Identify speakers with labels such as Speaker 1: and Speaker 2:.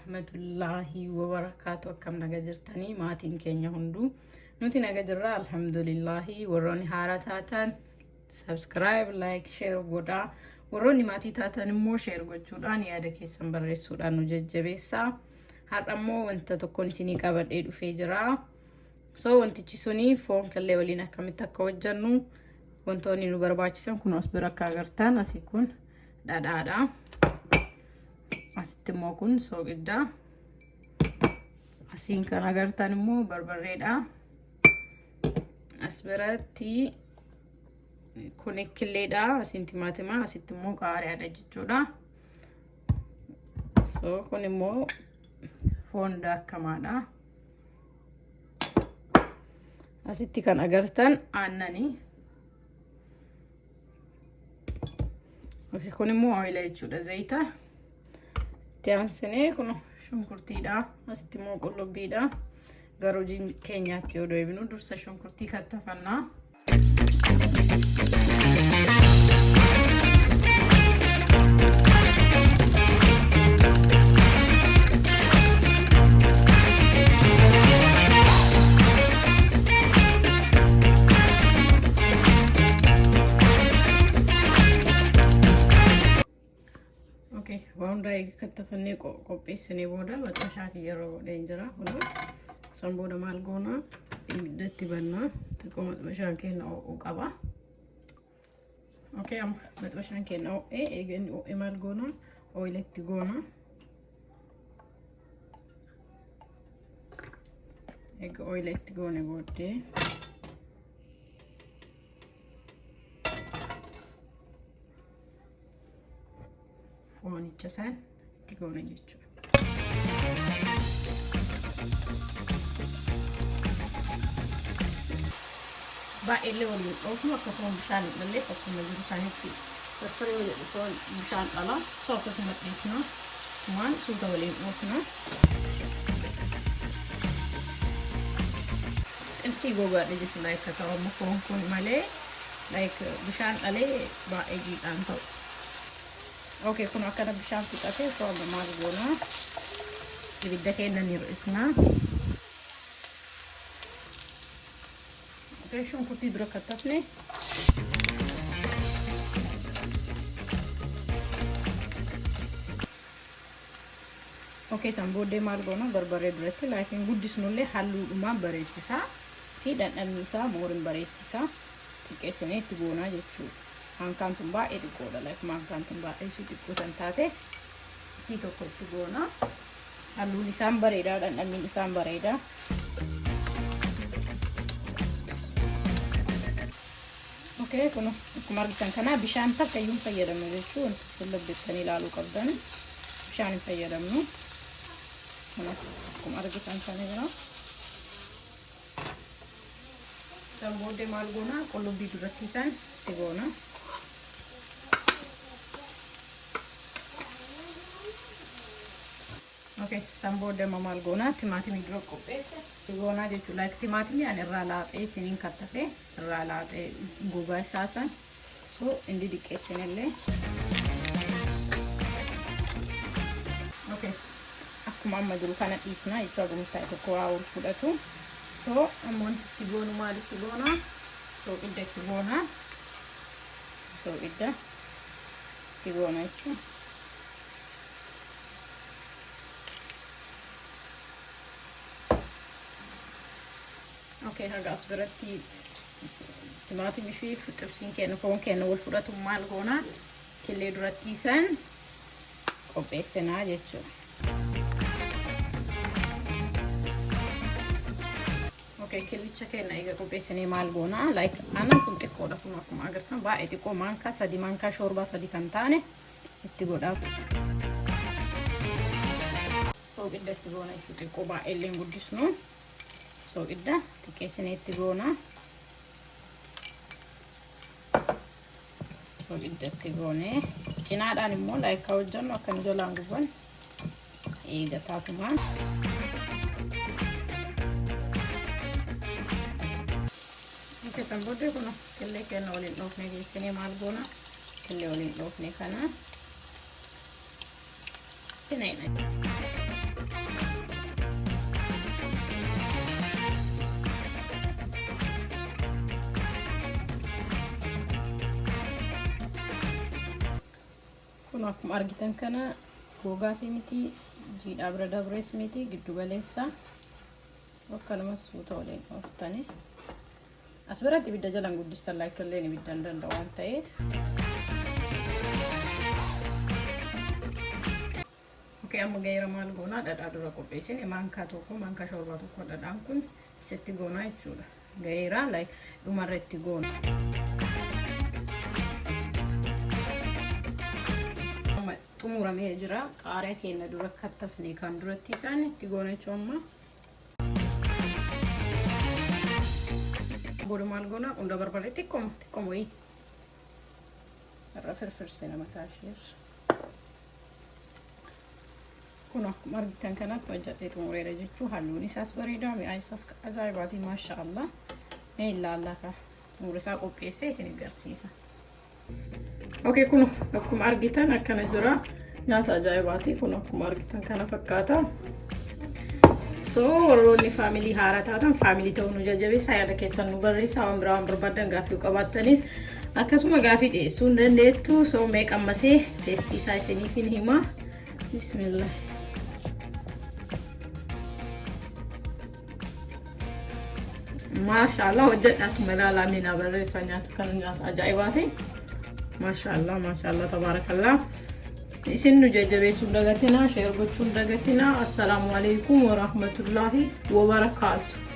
Speaker 1: warahmatullahi wabarakatuh. Akkam naga jirtanii maatiin keenya hunduu nuti naga jirra alhamdulillahi. Warroonni haaraa taatan subscribe, like, share godhaa. Warroonni maatii taatan immoo share gochuudhaan yaada keessan barreessuudhaan nu jajjabeessaa. Har'a immoo wanta tokkoon isinii qabadhee dhufee jira. So wantichi suni foon kallee waliin akkamitti akka hojjannu wantoonni nu barbaachisan kun as bira akka agartan asii kun dhadhaadha. Asitti immoo kun soogidda. Asiin kan agartan immoo barbarreedha. As biratti kun ikkilleedha. Asiin timaatima, asitti immoo qaariyaadha jechuudha. So kun immoo foon daakkamaadha. Asitti kan agartan aannani. Okay, kun immoo oila jechuudha, zayita. Tiyaansinee kun shunkurtiidha. Asitti immoo qullubbiidha. Garuu keenyaatti yoo deebinu dursa shunkurtii kattafannaa. Waan daa'ii kattafannee qopheessinee booda waxashaa yeroo godheen jira. San booda maal goona? Ibiddatti bannaa. Xiqqoo maxxashaan keenya ho'uu qaba. Okay, amma maxxashaan keenya ho'ee eeganni ho'ee maal goona? Oilatti goona. Eega oilatti goone booddee foonicha san itti goona jechuudha. Baay'ee waliin dhoofnu akkasuma bishaan illee akkuma jiru isaaniitti firfiree waliin foon bishaan dhala. So akkasuma dhiisna waan suuta waliin dhoofna. Xibsii gogaadha jechuudha akka ta'amu foon kun malee bishaan dhalee baay'ee jiidhaan ta'u. Okay, kun akkana bishaan fixatee so amma maal goona? Ibidda keenya ni hir'isna. Okay, shunkurtii dura kattafne. Okay, san booddee maal goona? Barbaree duratti laakiin guddisnullee halluudhumaan bareechisaa fi dhandhamni isaa mooriin bareechisaa xiqqeessinee itti goonaa jechuudha. Hankaan tun baay'ee xiqqoodha. Hankaan tun baay'ee xiqqoo kan taate isii tokko itti goona. Halluun isaan bareedaa, dhandhamni isaan bareedaa. Okay, kun akkuma argitan kana bishaan takka iyyuu fayyadamnu jechuun sirriitti ilaaluu qabdan. Bishaan hin fayyadamnu. Akkuma argitan kana jira. San booddee maal goona? Qullubbii duratti isaan itti goona. Okay, san booddee maal goona? Timaatimii dura qopheesse goona jechuudha. Timaatimii ani irraa laaxee ittiin kattafee irraa laaxee gogaa isaa san so inni diqqeessinillee. Okay, akkuma amma jiru kana dhiisna jechuudha. Gumtaa tokko waa ol fudhatu. So ammoo itti goonu maalitti goona? So idda itti goona. So idda itti goona jechuudha. Okay, hagas biratti timaatimii fi xibsiin keenya foon keenya wal fudhatu maal goona? Killee duratti san qopheessinaa jechuudha. Okay, killicha keenya eega qopheessinee maal goona? Aannan kun xiqqoodha kun akkuma agartan baay'ee xiqqoo maankaa sadii maankaa shoorbaa sadii kan taane itti godhaa. Soogidda itti goona jechuudha. Xiqqoo baay'ee illee guddisnu. Soogidda xiqqeessinee itti goona. Soogidda itti goonee cinaadhaan immoo akka hojjannu akka inni jalaan guban eega taatumaan. Okay, san booddee kun killee keenya waliin dhoofnee geessinee maal goona? Killee waliin dhoofnee kana. kun akkuma argitan kana gogaas miti jiidhaa bira dabrees miti giddu galeessa akkanumas suuta waliin oftani as biratti ibidda jalan guddistan illee ibiddan danda'u waan ta'eef amma gaira maal goona dhadhaa dura qopheessine maankaa tokko maankaa shorbaa tokko dhadhaan kun sitti goona jechuudha gaira like dhumarratti goona xumuramee jira qaariyaa keenya dura kattafne kan duratti isaan itti goona jechuudha amma boru maal goona qunda barbaree xiqqoo wayii irra firfirsine mataa ishee kun akkuma argitan kanatti hojjatee xumureera jechuun halluun isaas bareedaa mi'aa isaas ajaa'ibaati maashaallah mee ilaallaa ka xumura isaa qopheessee isin agarsiisa. Okay kun akkuma argitan akkana jira nyaata ajaa'ibaati kun akkuma argitan kana fakkaata. So warroonni faamilii haaraa taatan faamilii ta'uu nu jajjabeessaa yaada keessan nu barreessaa waan biraa waan barbaadan gaaffii qabaattanis akkasuma gaaffii dhiyeessuu hin dandeettu. So mee qammasee teestii isaa isiniif hin hima. Bismillah. माशाअल्लाह वजदत मलाला मीना बरे सन्यात kan nyaata ajaa'ibaati maashaallah maashaallah tabarakallah isin nu jajjabeessuu dagatina sheer gochuu dagatina assalamu alaykum wa rahmatullahi wa barakatuh